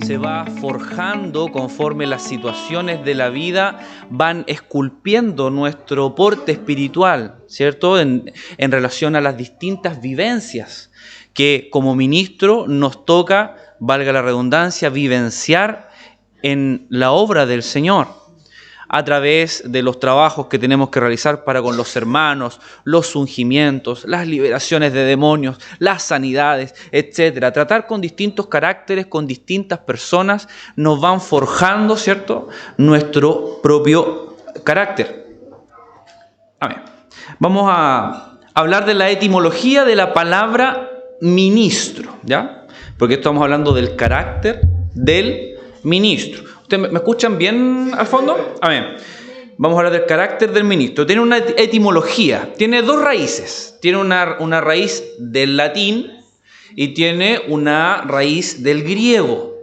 se va forjando conforme las situaciones de la vida van esculpiendo nuestro porte espiritual, ¿cierto? En relación a las distintas vivencias que como ministro nos toca, valga la redundancia, vivenciar en la obra del Señor, a través de los trabajos que tenemos que realizar para con los hermanos, los ungimientos, las liberaciones de demonios, las sanidades, etc. Tratar con distintos caracteres, con distintas personas, nos van forjando, ¿cierto?, nuestro propio carácter. Amén. Vamos a hablar de la etimología de la palabra ministro, ¿ya? Porque estamos hablando del carácter del ministro. ¿Ustedes me escuchan bien al fondo? Amén. Vamos a hablar del carácter del ministro. Tiene una etimología, tiene dos raíces. Tiene una raíz del latín y tiene una raíz del griego.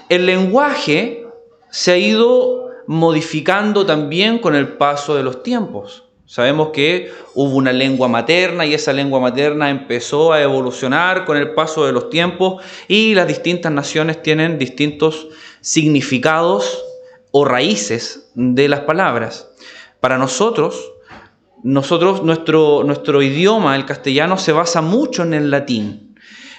El lenguaje se ha ido modificando también con el paso de los tiempos. Sabemos que hubo una lengua materna y esa lengua materna empezó a evolucionar con el paso de los tiempos y las distintas naciones tienen distintos significados o raíces de las palabras. Para nosotros nuestro idioma, el castellano, se basa mucho en el latín.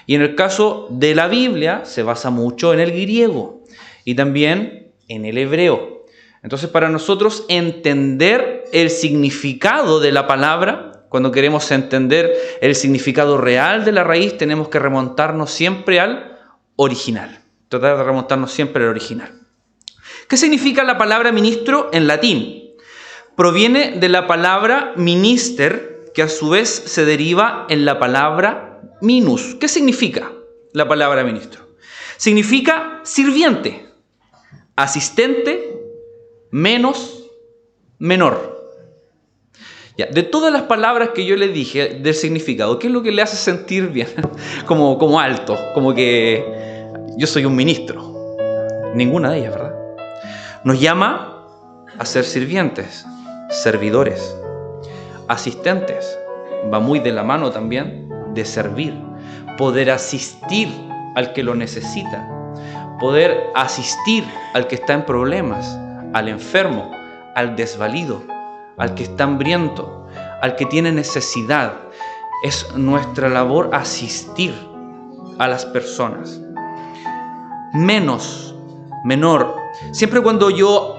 Y en el caso de la Biblia se basa mucho en el griego y también en el hebreo. Entonces, para nosotros entender el significado de la palabra, cuando queremos entender el significado real de la raíz, tenemos que remontarnos siempre al original. Tratar de remontarnos siempre al original. ¿Qué significa la palabra ministro en latín? Proviene de la palabra minister, que a su vez se deriva en la palabra minus. ¿Qué significa la palabra ministro? Significa sirviente, asistente, menos, menor. Ya, de todas las palabras que yo le dije del significado, ¿qué es lo que le hace sentir bien? como alto, como que yo soy un ministro. Ninguna de ellas, ¿verdad? Nos llama a ser sirvientes, servidores, asistentes. Va muy de la mano también de servir, poder asistir al que lo necesita, poder asistir al que está en problemas, al enfermo, al desvalido, al que está hambriento, al que tiene necesidad. Es nuestra labor asistir a las personas. Menos, menor. Siempre cuando yo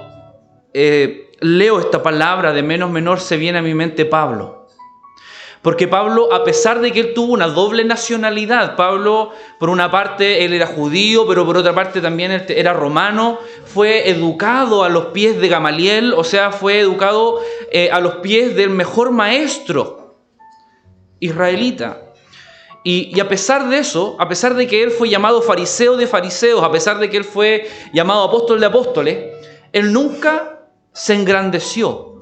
leo esta palabra de menos, menor, se viene a mi mente Pablo. Porque Pablo, a pesar de que él tuvo una doble nacionalidad, Pablo, por una parte, él era judío, pero por otra parte también él era romano, fue educado a los pies de Gamaliel, o sea, fue educado a los pies del mejor maestro israelita. Y a pesar de eso, a pesar de que él fue llamado fariseo de fariseos, a pesar de que él fue llamado apóstol de apóstoles, él nunca se engrandeció.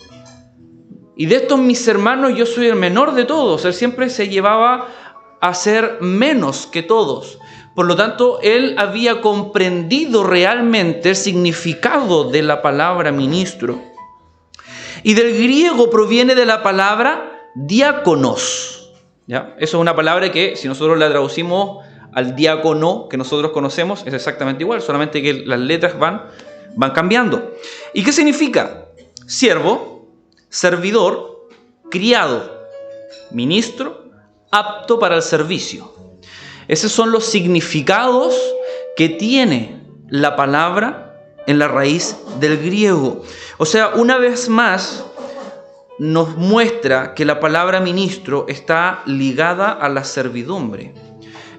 Y de estos mis hermanos yo soy el menor de todos. Él siempre se llevaba a ser menos que todos. Por lo tanto, él había comprendido realmente el significado de la palabra ministro. Y del griego proviene de la palabra diáconos. ¿Ya? Eso es una palabra que, si nosotros la traducimos al diácono que nosotros conocemos, es exactamente igual, solamente que las letras van cambiando. ¿Y qué significa? Siervo, servidor, criado, ministro, apto para el servicio. Esos son los significados que tiene la palabra en la raíz del griego. O sea, una vez más nos muestra que la palabra ministro está ligada a la servidumbre,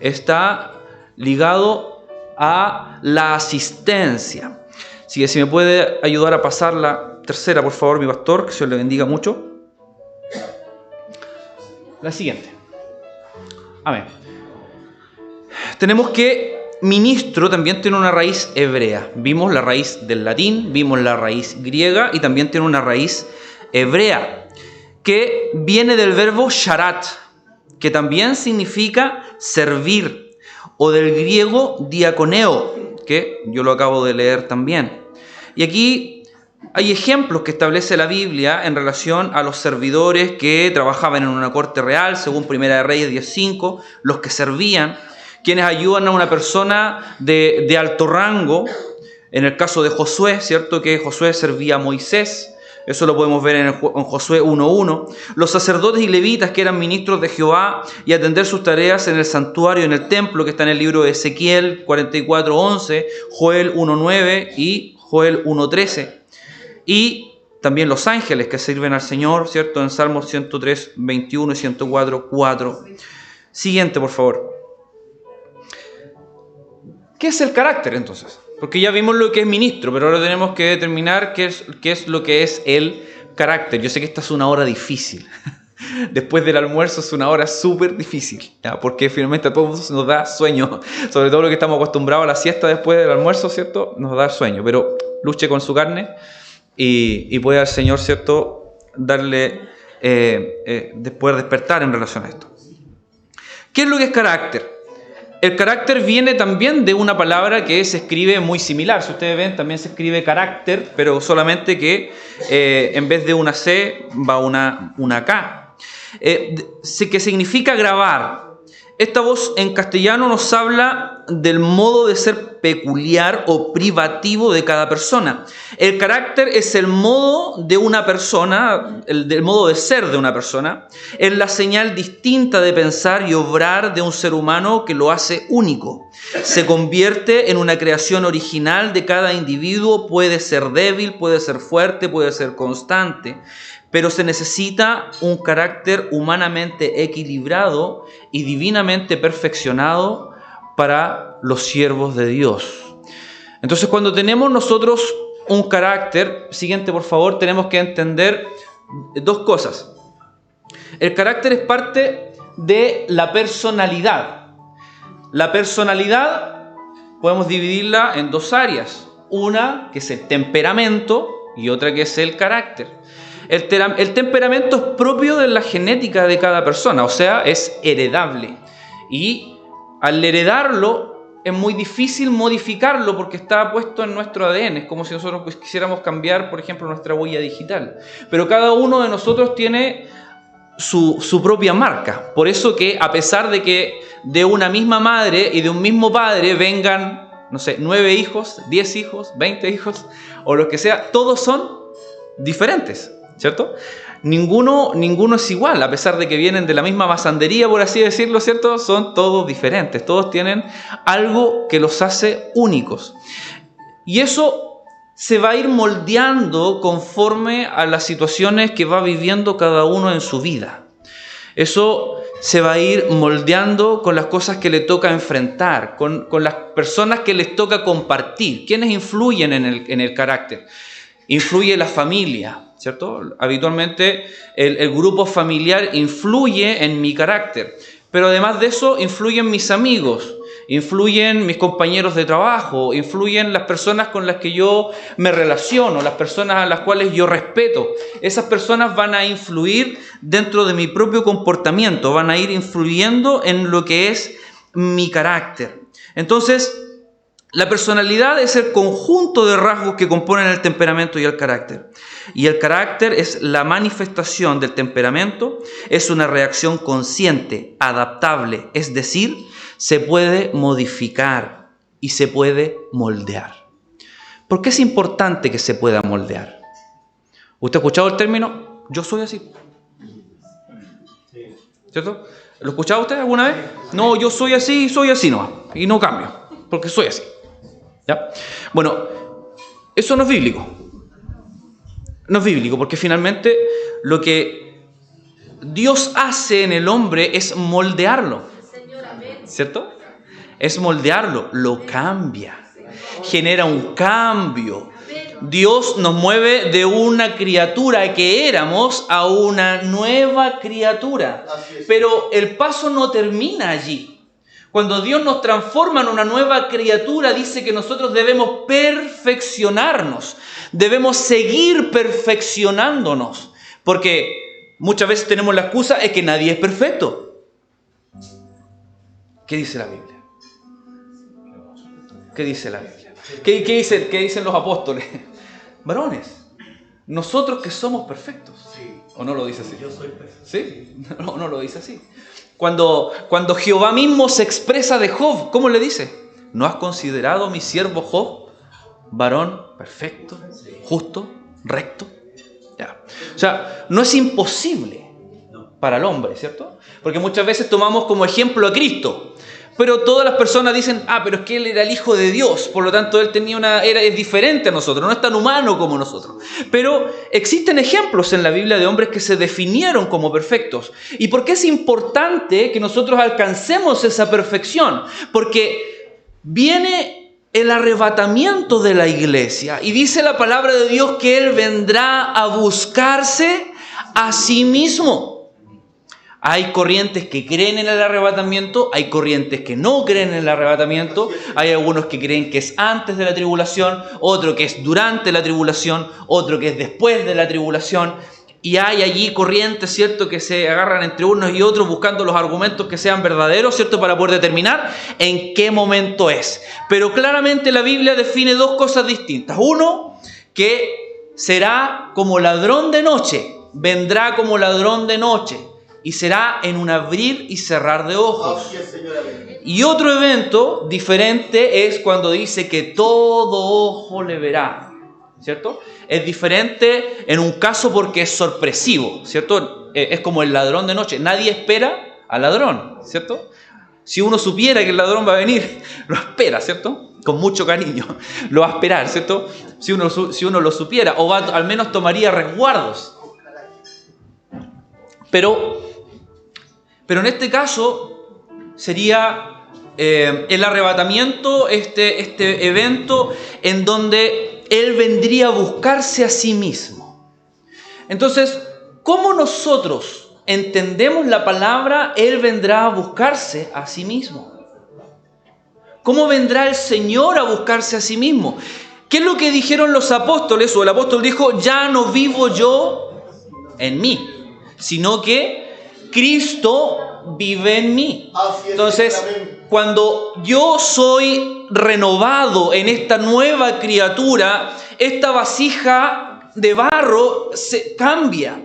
está ligado a la asistencia. Así que si me puede ayudar a pasar la tercera, por favor, mi pastor, que Dios le bendiga mucho. La siguiente. Amén. Tenemos que ministro también tiene una raíz hebrea. Vimos la raíz del latín, vimos la raíz griega y también tiene una raíz hebrea que viene del verbo sharat, que también significa servir, o del griego diaconeo, que yo lo acabo de leer también. Y aquí hay ejemplos que establece la Biblia en relación a los servidores que trabajaban en una corte real, según Primera de Reyes 10:5, los que servían, quienes ayudan a una persona de alto rango. En el caso de Josué, ¿cierto? Que Josué servía a Moisés. Eso lo podemos ver en Josué 1:1. Los sacerdotes y levitas que eran ministros de Jehová y atender sus tareas en el santuario, en el templo, que está en el libro de Ezequiel 44:11, Joel 1:9 y Joel 1:13. Y también los ángeles que sirven al Señor, ¿cierto? En Salmos 103:21 y 104:4. Siguiente, por favor. ¿Qué es el carácter, entonces? Porque ya vimos lo que es ministro, pero ahora tenemos que determinar qué es lo que es el carácter. Yo sé que esta es una hora difícil. Después del almuerzo es una hora súper difícil, ¿ya? Porque finalmente a todos nos da sueño. Sobre todo lo que estamos acostumbrados a la siesta después del almuerzo, ¿cierto? Nos da sueño. Pero luche con su carne y pueda el Señor, ¿cierto? Darle, poder despertar en relación a esto. ¿Qué es lo que es carácter? El carácter viene también de una palabra que se escribe muy similar. Si ustedes ven, también se escribe carácter, pero solamente que en vez de una C va una K. Que significa grabar. Esta voz en castellano nos habla del modo de ser peculiar o privativo de cada persona. El carácter es el modo de una persona, el modo de ser de una persona. Es la señal distinta de pensar y obrar de un ser humano que lo hace único. Se convierte en una creación original de cada individuo. Puede ser débil, puede ser fuerte, puede ser constante. Pero se necesita un carácter humanamente equilibrado y divinamente perfeccionado para los siervos de Dios. Entonces, cuando tenemos nosotros un carácter, siguiente por favor, tenemos que entender dos cosas. El carácter es parte de la personalidad. La personalidad podemos dividirla en dos áreas. Una que es el temperamento y otra que es el carácter. El temperamento es propio de la genética de cada persona, o sea, es heredable. Y al heredarlo es muy difícil modificarlo porque está puesto en nuestro ADN. Es como si nosotros quisiéramos cambiar, por ejemplo, nuestra huella digital. Pero cada uno de nosotros tiene su propia marca. Por eso que a pesar de que de una misma madre y de un mismo padre vengan, no sé, 9 hijos, 10 hijos, 20 hijos, o lo que sea, todos son diferentes. ¿Cierto? Ninguno es igual, a pesar de que vienen de la misma masandería, por así decirlo, ¿cierto? Son todos diferentes, todos tienen algo que los hace únicos. Y eso se va a ir moldeando conforme a las situaciones que va viviendo cada uno en su vida. Eso se va a ir moldeando con las cosas que le toca enfrentar, con las personas que les toca compartir. ¿Quiénes influyen en el carácter? Influye la familia, ¿cierto? Habitualmente el grupo familiar influye en mi carácter, pero además de eso influyen mis amigos, influyen mis compañeros de trabajo, influyen las personas con las que yo me relaciono, las personas a las cuales yo respeto. Esas personas van a influir dentro de mi propio comportamiento, van a ir influyendo en lo que es mi carácter. Entonces, la personalidad es el conjunto de rasgos que componen el temperamento y el carácter. Y el carácter es la manifestación del temperamento, es una reacción consciente, adaptable, es decir, se puede modificar y se puede moldear. ¿Por qué es importante que se pueda moldear? ¿Usted ha escuchado el término? Yo soy así. ¿Cierto? ¿Lo ha escuchado usted alguna vez? No, yo soy así no. Y no cambio, porque soy así. ¿Ya? Bueno, eso no es bíblico. No es bíblico porque finalmente lo que Dios hace en el hombre es moldearlo. ¿Cierto? Es moldearlo, lo cambia. Genera un cambio. Dios nos mueve de una criatura que éramos a una nueva criatura. Pero el paso no termina allí. Cuando Dios nos transforma en una nueva criatura, dice que nosotros debemos perfeccionarnos, debemos seguir perfeccionándonos, porque muchas veces tenemos la excusa es que nadie es perfecto. ¿Qué dice la Biblia? ¿Qué dice la Biblia? ¿Qué dicen los apóstoles? Varones, nosotros que somos perfectos. ¿O no lo dice así? Yo soy perfecto. ¿Sí? No lo dice así. Cuando Jehová mismo se expresa de Job, ¿cómo le dice? ¿No has considerado a mi siervo Job? Varón perfecto, justo, recto. Ya. O sea, no es imposible para el hombre, ¿cierto? Porque muchas veces tomamos como ejemplo a Cristo. Pero todas las personas dicen, pero es que Él era el Hijo de Dios, por lo tanto Él es diferente a nosotros, no es tan humano como nosotros. Pero existen ejemplos en la Biblia de hombres que se definieron como perfectos. ¿Y por qué es importante que nosotros alcancemos esa perfección? Porque viene el arrebatamiento de la iglesia y dice la palabra de Dios que Él vendrá a buscarse a sí mismo. Hay corrientes que creen en el arrebatamiento, hay corrientes que no creen en el arrebatamiento, hay algunos que creen que es antes de la tribulación, otro que es durante la tribulación, otro que es después de la tribulación, y hay allí corrientes, ¿cierto?, que se agarran entre unos y otros buscando los argumentos que sean verdaderos, ¿cierto?, para poder determinar en qué momento es. Pero claramente la Biblia define dos cosas distintas. Uno, que será como ladrón de noche, vendrá como ladrón de noche. Y será en un abrir y cerrar de ojos. Y otro evento diferente es cuando dice que todo ojo le verá, ¿cierto? Es diferente en un caso porque es sorpresivo, ¿cierto? Es como el ladrón de noche. Nadie espera al ladrón, ¿cierto? Si uno supiera que el ladrón va a venir, lo espera, ¿cierto? Con mucho cariño. Lo va a esperar, ¿cierto? Si uno lo supiera, o al menos tomaría resguardos. Pero en este caso sería el arrebatamiento, este evento en donde Él vendría a buscarse a sí mismo. Entonces, ¿cómo nosotros entendemos la palabra Él vendrá a buscarse a sí mismo? ¿Cómo vendrá el Señor a buscarse a sí mismo? ¿Qué es lo que dijeron los apóstoles? O el apóstol dijo, ya no vivo yo en mí, sino que Cristo vive en mí. Entonces, cuando yo soy renovado en esta nueva criatura, esta vasija de barro se cambia.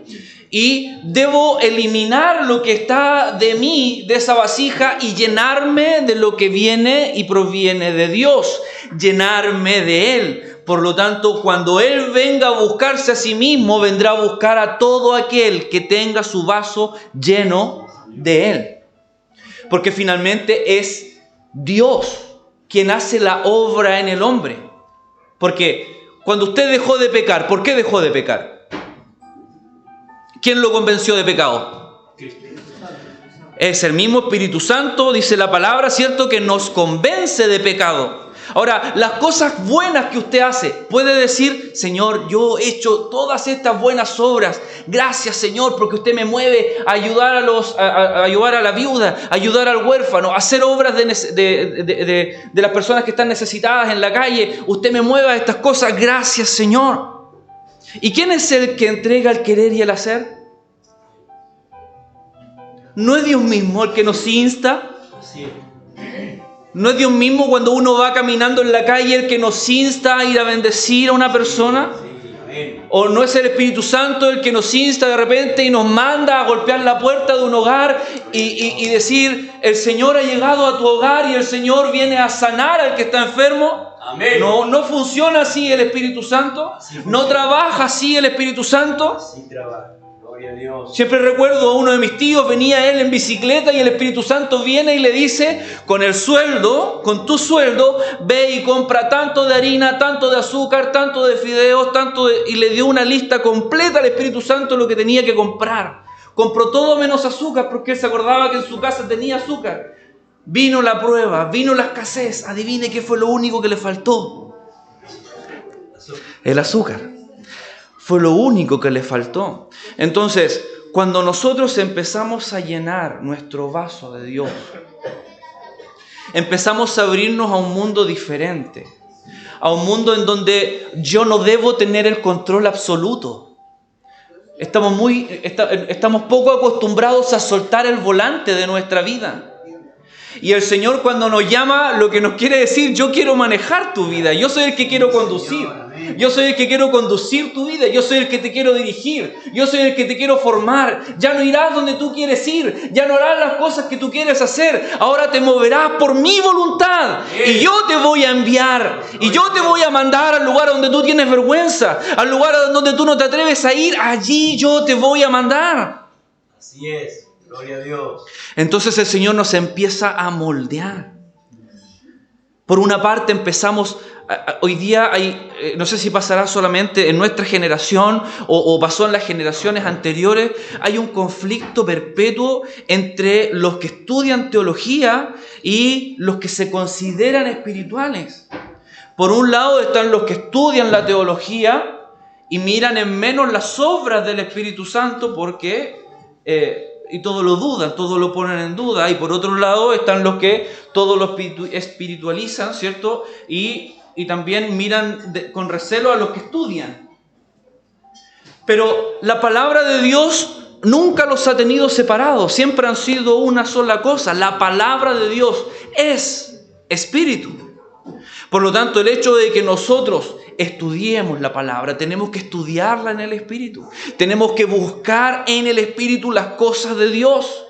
Y debo eliminar lo que está de mí, de esa vasija, y llenarme de lo que viene y proviene de Dios. Llenarme de Él. Por lo tanto, cuando Él venga a buscarse a sí mismo, vendrá a buscar a todo aquel que tenga su vaso lleno de Él. Porque finalmente es Dios quien hace la obra en el hombre. Porque cuando usted dejó de pecar, ¿por qué dejó de pecar? ¿Quién lo convenció de pecado? Es el mismo Espíritu Santo, dice la palabra, ¿cierto?, que nos convence de pecado. Ahora, las cosas buenas que usted hace, puede decir, Señor, yo he hecho todas estas buenas obras. Gracias, Señor, porque usted me mueve a ayudar a ayudar a la viuda, a ayudar al huérfano, a hacer obras de las personas que están necesitadas en la calle. Usted me mueve a estas cosas. Gracias, Señor. ¿Y quién es el que entrega el querer y el hacer? ¿No es Dios mismo el que nos insta? Así es. ¿No es Dios mismo cuando uno va caminando en la calle el que nos insta a ir a bendecir a una persona? ¿O no es el Espíritu Santo el que nos insta de repente y nos manda a golpear la puerta de un hogar y decir, el Señor ha llegado a tu hogar y el Señor viene a sanar al que está enfermo? Amén. No funciona así el Espíritu Santo. No trabaja así el Espíritu Santo. Así trabaja. Gloria a Dios. Siempre recuerdo a uno de mis tíos, venía él en bicicleta y el Espíritu Santo viene y le dice, con tu sueldo, ve y compra tanto de harina, tanto de azúcar, tanto de fideos, y le dio una lista completa al Espíritu Santo de lo que tenía que comprar. Compró todo menos azúcar porque él se acordaba que en su casa tenía azúcar. Vino la prueba, vino la escasez. Adivine qué fue lo único que le faltó. El azúcar. Fue lo único que le faltó. Entonces, cuando nosotros empezamos a llenar nuestro vaso de Dios, empezamos a abrirnos a un mundo diferente, a un mundo en donde yo no debo tener el control absoluto. Estamos poco acostumbrados a soltar el volante de nuestra vida. Y el Señor, cuando nos llama, lo que nos quiere decir, yo quiero manejar tu vida, yo soy el que quiero conducir. Yo soy el que quiero conducir tu vida. Yo soy el que te quiero dirigir. Yo soy el que te quiero formar. Ya no irás donde tú quieres ir. Ya no harás las cosas que tú quieres hacer. Ahora te moverás por mi voluntad. Y yo te voy a enviar. Y yo te voy a mandar al lugar donde tú tienes vergüenza. Al lugar donde tú no te atreves a ir. Allí yo te voy a mandar. Así es. Gloria a Dios. Entonces el Señor nos empieza a moldear. Por una parte empezamos, hoy día hay, no sé si pasará solamente en nuestra generación o pasó en las generaciones anteriores, hay un conflicto perpetuo entre los que estudian teología y los que se consideran espirituales. Por un lado están los que estudian la teología y miran en menos las obras del Espíritu Santo porque... y todo lo dudan, todo lo ponen en duda. Y por otro lado están los que todo lo espiritualizan, ¿cierto? Y también miran con recelo a los que estudian. Pero la palabra de Dios nunca los ha tenido separados, siempre han sido una sola cosa. La palabra de Dios es espíritu. Por lo tanto, el hecho de que nosotros estudiemos la palabra, tenemos que estudiarla en el Espíritu. Tenemos que buscar en el Espíritu las cosas de Dios.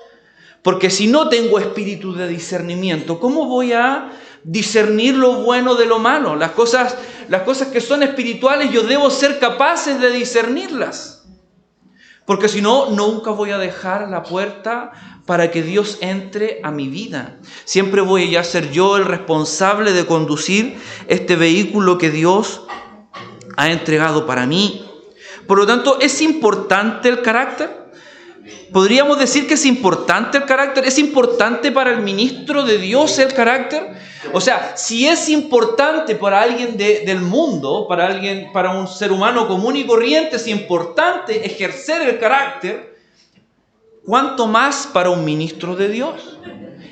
Porque si no tengo espíritu de discernimiento, ¿cómo voy a discernir lo bueno de lo malo? Las cosas que son espirituales, yo debo ser capaces de discernirlas. Porque si no, nunca voy a dejar la puerta para que Dios entre a mi vida. Siempre voy a ser yo el responsable de conducir este vehículo que Dios ha entregado para mí. Por lo tanto, ¿es importante el carácter? ¿Podríamos decir que es importante el carácter? ¿Es importante para el ministro de Dios el carácter? O sea, si es importante para alguien del mundo, para un ser humano común y corriente, es importante ejercer el carácter, ¿cuánto más para un ministro de Dios?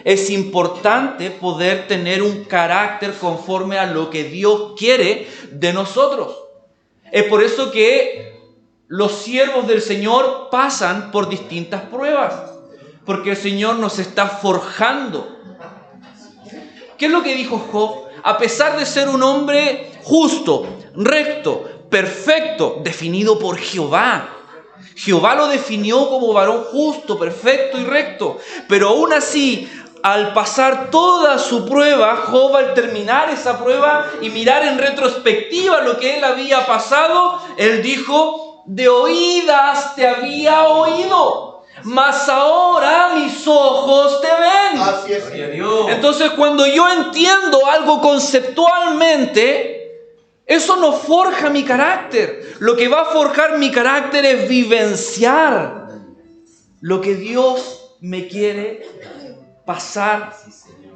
Es importante poder tener un carácter conforme a lo que Dios quiere de nosotros. Es por eso que los siervos del Señor pasan por distintas pruebas, porque el Señor nos está forjando. ¿Qué es lo que dijo Job? A pesar de ser un hombre justo, recto, perfecto, definido por Jehová. Jehová lo definió como varón justo, perfecto y recto. Pero aún así, al pasar toda su prueba, Job, al terminar esa prueba y mirar en retrospectiva lo que él había pasado, él dijo: de oídas te había oído, mas ahora mis ojos te ven. Así es. Entonces, cuando yo entiendo algo conceptualmente, eso no forja mi carácter. Lo que va a forjar mi carácter es vivenciar lo que Dios me quiere pasar.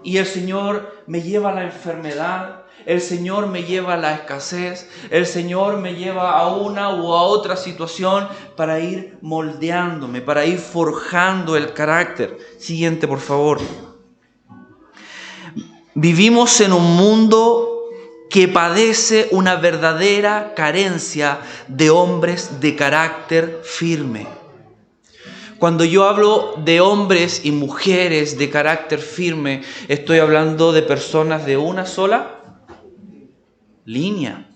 Y el Señor me lleva a la enfermedad, el Señor me lleva a la escasez, el Señor me lleva a una u a otra situación para ir moldeándome, para ir forjando el carácter. Siguiente, por favor. Vivimos en un mundo que padece una verdadera carencia de hombres de carácter firme. Cuando yo hablo de hombres y mujeres de carácter firme, estoy hablando de personas de una sola línea.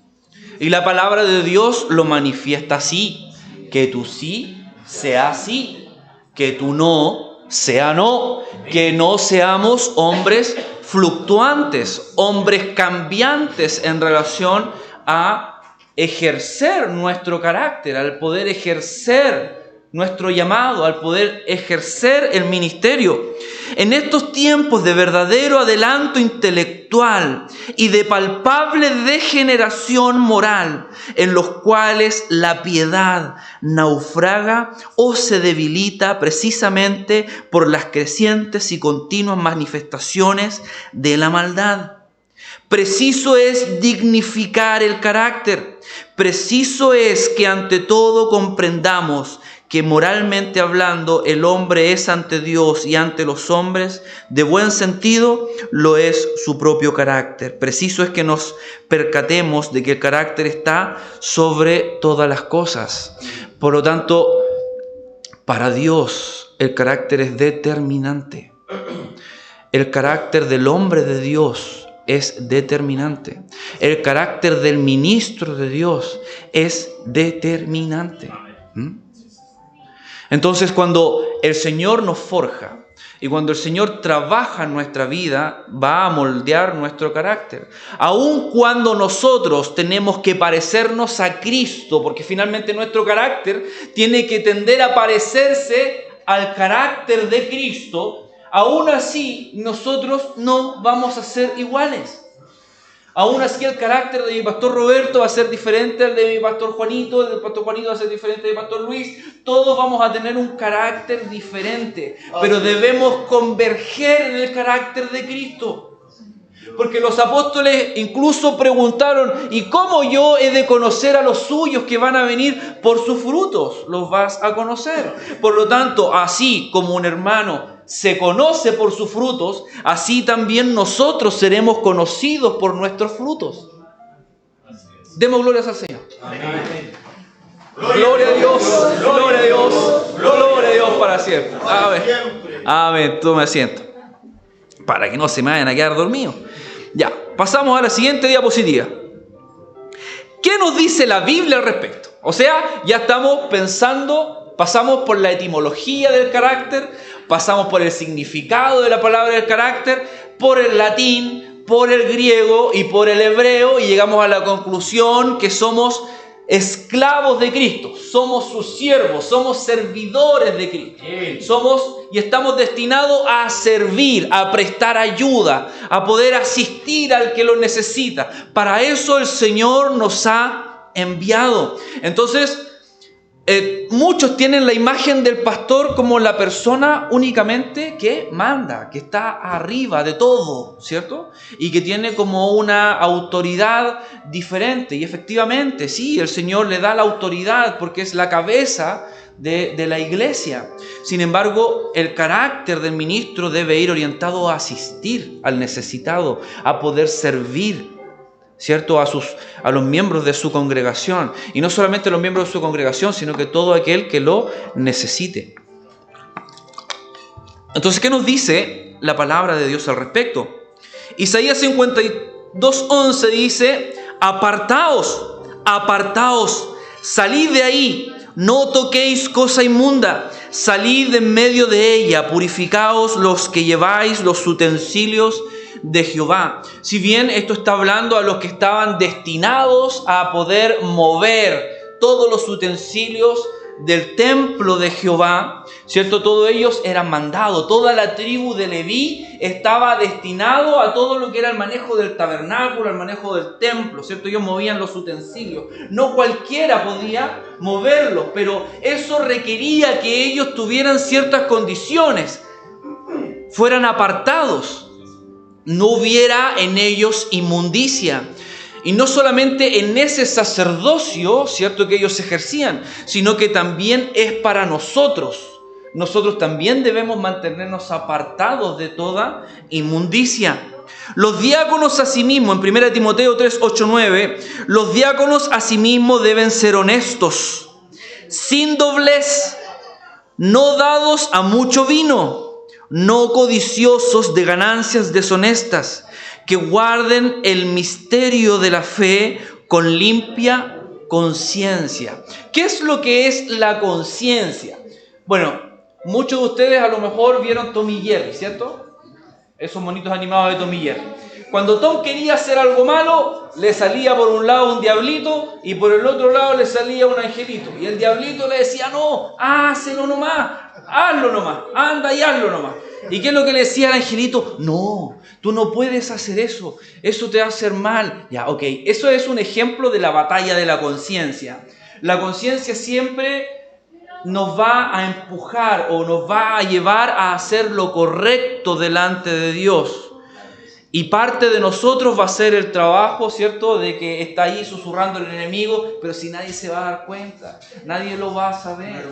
Y la palabra de Dios lo manifiesta así: que tu sí sea sí, que tu no sea no, que no seamos hombres fluctuantes, hombres cambiantes en relación a ejercer nuestro carácter, al poder ejercer nuestro llamado, al poder ejercer el ministerio. En estos tiempos de verdadero adelanto intelectual y de palpable degeneración moral, en los cuales la piedad naufraga o se debilita precisamente por las crecientes y continuas manifestaciones de la maldad. Preciso es dignificar el carácter. Preciso es que ante todo comprendamos que moralmente hablando el hombre es ante Dios y ante los hombres, de buen sentido, lo es su propio carácter. Preciso es que nos percatemos de que el carácter está sobre todas las cosas. Por lo tanto, para Dios el carácter es determinante. El carácter del hombre de Dios es determinante. El carácter del ministro de Dios es determinante. Entonces, cuando el Señor nos forja y cuando el Señor trabaja en nuestra vida, va a moldear nuestro carácter. Aun cuando nosotros tenemos que parecernos a Cristo, porque finalmente nuestro carácter tiene que tender a parecerse al carácter de Cristo, aún así nosotros no vamos a ser iguales. Aún así el carácter de mi pastor Roberto va a ser diferente al de mi pastor Juanito, el del pastor Juanito va a ser diferente al del pastor Luis. Todos vamos a tener un carácter diferente, pero debemos converger en el carácter de Cristo. Porque los apóstoles incluso preguntaron, ¿y cómo yo he de conocer a los suyos que van a venir? Por sus frutos los vas a conocer. Por lo tanto, así como un hermano se conoce por sus frutos, así también nosotros seremos conocidos por nuestros frutos. Demos glorias al Señor. Amén. Gloria a Dios, gloria a Dios, gloria a Dios para siempre. Amén. Amén. Tome asiento, para que no se me vayan a quedar dormidos. Ya, pasamos a la siguiente diapositiva. ¿Qué nos dice la Biblia al respecto? O sea, ya estamos pensando, pasamos por la etimología del carácter, pasamos por el significado de la palabra del carácter, por el latín, por el griego y por el hebreo, y llegamos a la conclusión que somos esclavos de Cristo, somos sus siervos, somos servidores de Cristo, somos y estamos destinados a servir, a prestar ayuda, a poder asistir al que lo necesita. Para eso el Señor nos ha enviado. Entonces, muchos tienen la imagen del pastor como la persona únicamente que manda, que está arriba de todo, ¿cierto? Y que tiene como una autoridad diferente. Y efectivamente, sí, el Señor le da la autoridad porque es la cabeza de la iglesia. Sin embargo, el carácter del ministro debe ir orientado a asistir al necesitado, a poder servir, ¿cierto? A los miembros de su congregación. Y no solamente los miembros de su congregación, sino que todo aquel que lo necesite. Entonces, ¿qué nos dice la palabra de Dios al respecto? Isaías 52:11 dice: apartaos, apartaos, salid de ahí, no toquéis cosa inmunda, salid en medio de ella, purificaos los que lleváis los utensilios de Jehová. Si bien esto está hablando a los que estaban destinados a poder mover todos los utensilios del templo de Jehová, ¿cierto? Todos ellos eran mandados. Toda la tribu de Leví estaba destinado a todo lo que era el manejo del tabernáculo, el manejo del templo, ¿cierto? Ellos movían los utensilios. No cualquiera podía moverlos, pero eso requería que ellos tuvieran ciertas condiciones, fueran apartados, no hubiera en ellos inmundicia. Y no solamente en ese sacerdocio, ¿cierto?, que ellos ejercían, sino que también es para nosotros. Nosotros también debemos mantenernos apartados de toda inmundicia. Los diáconos asimismo, en 1 Timoteo 3, 8, 9, los diáconos asimismo deben ser honestos, sin doblez, no dados a mucho vino, no codiciosos de ganancias deshonestas, que guarden el misterio de la fe con limpia conciencia. ¿Qué es lo que es la conciencia? Bueno, muchos de ustedes a lo mejor vieron Tom y Jerry, ¿cierto? Esos monitos animados de Tom y Jerry. Cuando Tom quería hacer algo malo, le salía por un lado un diablito y por el otro lado le salía un angelito. Y el diablito le decía: no, hazlo nomás, hazlo nomás, anda y hazlo nomás. ¿Y qué es lo que le decía al angelito? No, tú no puedes hacer eso, eso te va a hacer mal. Ya, ok, eso es un ejemplo de la batalla de la conciencia. La conciencia siempre nos va a empujar o nos va a llevar a hacer lo correcto delante de Dios. Y parte de nosotros va a ser el trabajo, ¿cierto?, de que está ahí susurrando el enemigo, pero si nadie se va a dar cuenta, nadie lo va a saber,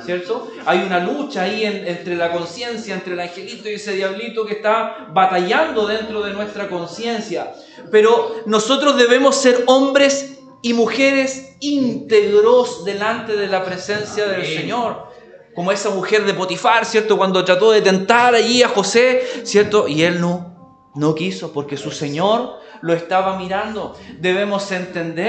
¿cierto? Hay una lucha ahí entre la conciencia, entre el angelito y ese diablito que está batallando dentro de nuestra conciencia. Pero nosotros debemos ser hombres y mujeres íntegros delante de la presencia del Señor. Como esa mujer de Potifar, ¿cierto?, cuando trató de tentar allí a José, ¿cierto?, y él no No quiso porque su Señor lo estaba mirando. Debemos entender